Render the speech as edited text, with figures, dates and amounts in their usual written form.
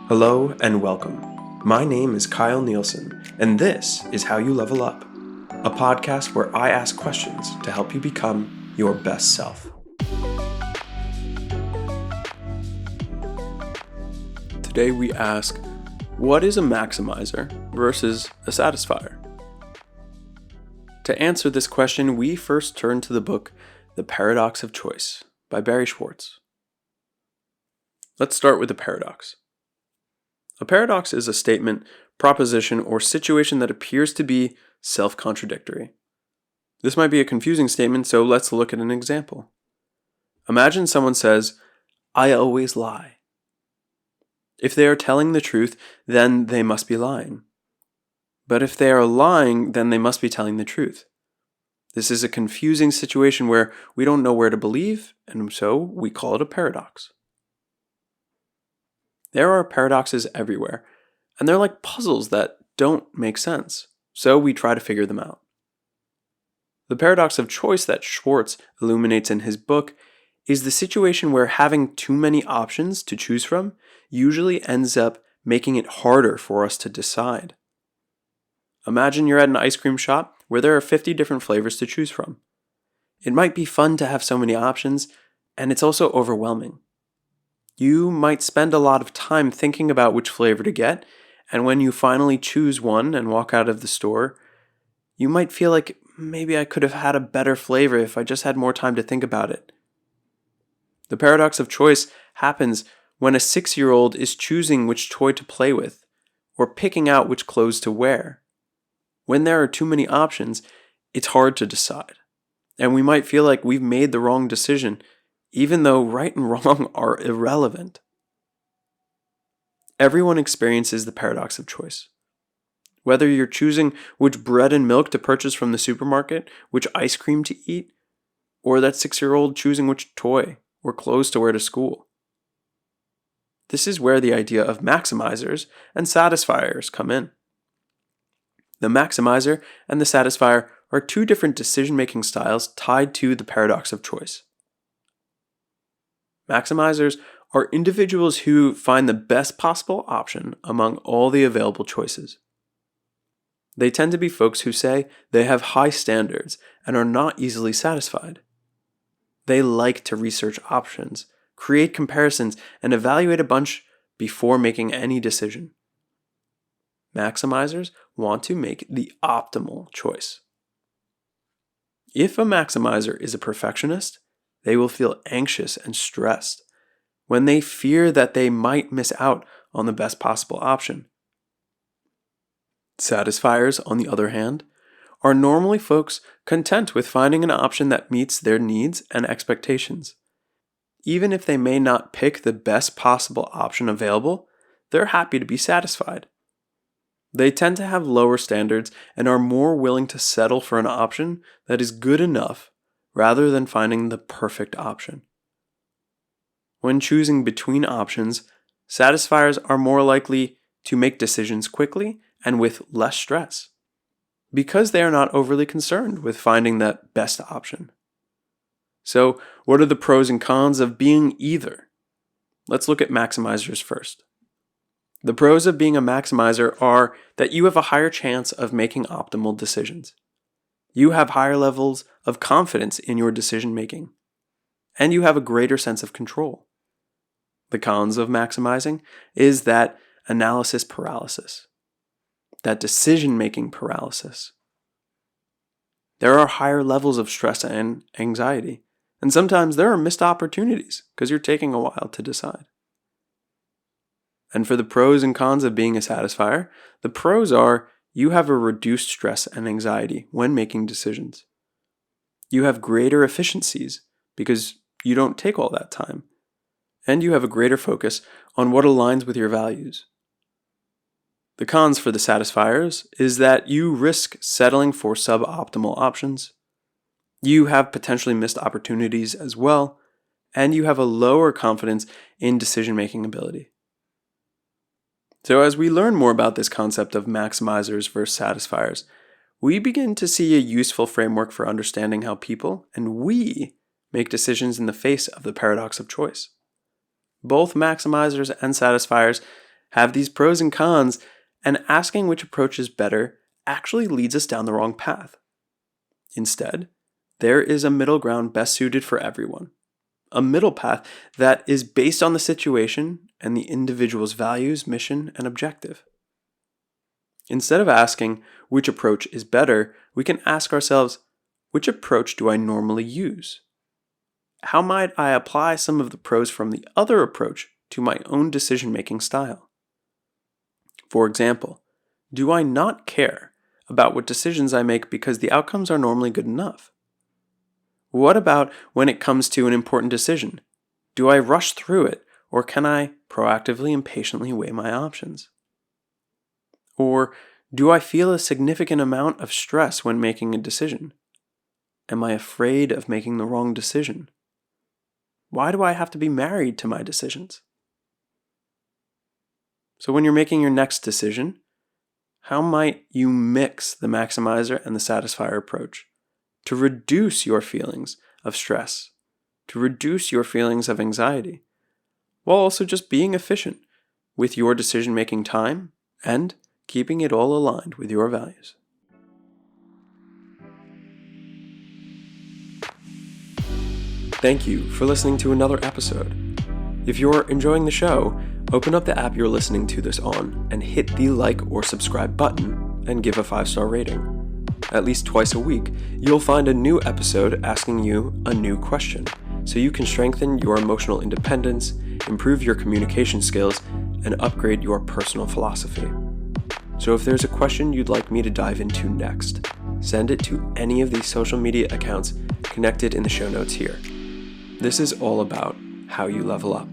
Hello and welcome. My name is Kyle Nielsen, and this is How You Level Up, a podcast where I ask questions to help you become your best self. Today we ask, what is a maximizer versus a satisfier? To answer this question, we first turn to the book The Paradox of Choice by Barry Schwartz. Let's start with the paradox. A paradox is a statement, proposition, or situation that appears to be self-contradictory. This might be a confusing statement, so let's look at an example. Imagine someone says, "I always lie." If they are telling the truth, then they must be lying. But if they are lying, then they must be telling the truth. This is a confusing situation where we don't know where to believe, and so we call it a paradox. There are paradoxes everywhere, and they're like puzzles that don't make sense, so we try to figure them out. The paradox of choice that Schwartz illuminates in his book is the situation where having too many options to choose from usually ends up making it harder for us to decide. Imagine you're at an ice cream shop where there are 50 different flavors to choose from. It might be fun to have so many options, and it's also overwhelming. You might spend a lot of time thinking about which flavor to get, and when you finally choose one and walk out of the store, you might feel like maybe I could have had a better flavor if I just had more time to think about it. The paradox of choice happens when a 6-year-old is choosing which toy to play with, or picking out which clothes to wear. When there are too many options, it's hard to decide, and we might feel like we've made the wrong decision, even though right and wrong are irrelevant. Everyone experiences the paradox of choice. Whether you're choosing which bread and milk to purchase from the supermarket, which ice cream to eat, or that 6-year-old choosing which toy or clothes to wear to school. This is where the idea of maximizers and satisfiers come in. The maximizer and the satisfier are two different decision-making styles tied to the paradox of choice. Maximizers are individuals who find the best possible option among all the available choices. They tend to be folks who say they have high standards and are not easily satisfied. They like to research options, create comparisons, and evaluate a bunch before making any decision. Maximizers want to make the optimal choice. If a maximizer is a perfectionist, they will feel anxious and stressed when they fear that they might miss out on the best possible option. Satisfiers, on the other hand, are normally folks content with finding an option that meets their needs and expectations. Even if they may not pick the best possible option available, they're happy to be satisfied. They tend to have lower standards and are more willing to settle for an option that is good enough rather than finding the perfect option. When choosing between options, satisfiers are more likely to make decisions quickly and with less stress, because they are not overly concerned with finding that best option. So, what are the pros and cons of being either? Let's look at maximizers first. The pros of being a maximizer are that you have a higher chance of making optimal decisions. You have higher levels of confidence in your decision making, and you have a greater sense of control. The cons of maximizing is that analysis paralysis, that decision making paralysis. There are higher levels of stress and anxiety, and sometimes there are missed opportunities because you're taking a while to decide. And for the pros and cons of being a satisfier, the pros are you have a reduced stress and anxiety when making decisions. You have greater efficiencies because you don't take all that time. And you have a greater focus on what aligns with your values. The cons for the satisfiers is that you risk settling for suboptimal options. You have potentially missed opportunities as well, and you have a lower confidence in decision-making ability. So as we learn more about this concept of maximizers versus satisfiers, we begin to see a useful framework for understanding how people and we make decisions in the face of the paradox of choice. Both maximizers and satisfiers have these pros and cons, and asking which approach is better actually leads us down the wrong path. Instead, there is a middle ground best suited for everyone. A middle path that is based on the situation and the individual's values, mission, and objective. Instead of asking which approach is better, we can ask ourselves, which approach do I normally use? How might I apply some of the pros from the other approach to my own decision-making style? For example, do I not care about what decisions I make because the outcomes are normally good enough? What about when it comes to an important decision? Do I rush through it, or can I proactively and patiently weigh my options? Or do I feel a significant amount of stress when making a decision? Am I afraid of making the wrong decision? Why do I have to be married to my decisions? So when you're making your next decision, how might you mix the maximizer and the satisfier approach to reduce your feelings of stress, to reduce your feelings of anxiety, while also just being efficient with your decision-making time and keeping it all aligned with your values? Thank you for listening to another episode. If you're enjoying the show, open up the app you're listening to this on and hit the like or subscribe button and give a 5-star rating. At least twice a week, you'll find a new episode asking you a new question, so you can strengthen your emotional independence, improve your communication skills, and upgrade your personal philosophy. So if there's a question you'd like me to dive into next, send it to any of these social media accounts connected in the show notes here. This is all about how you level up.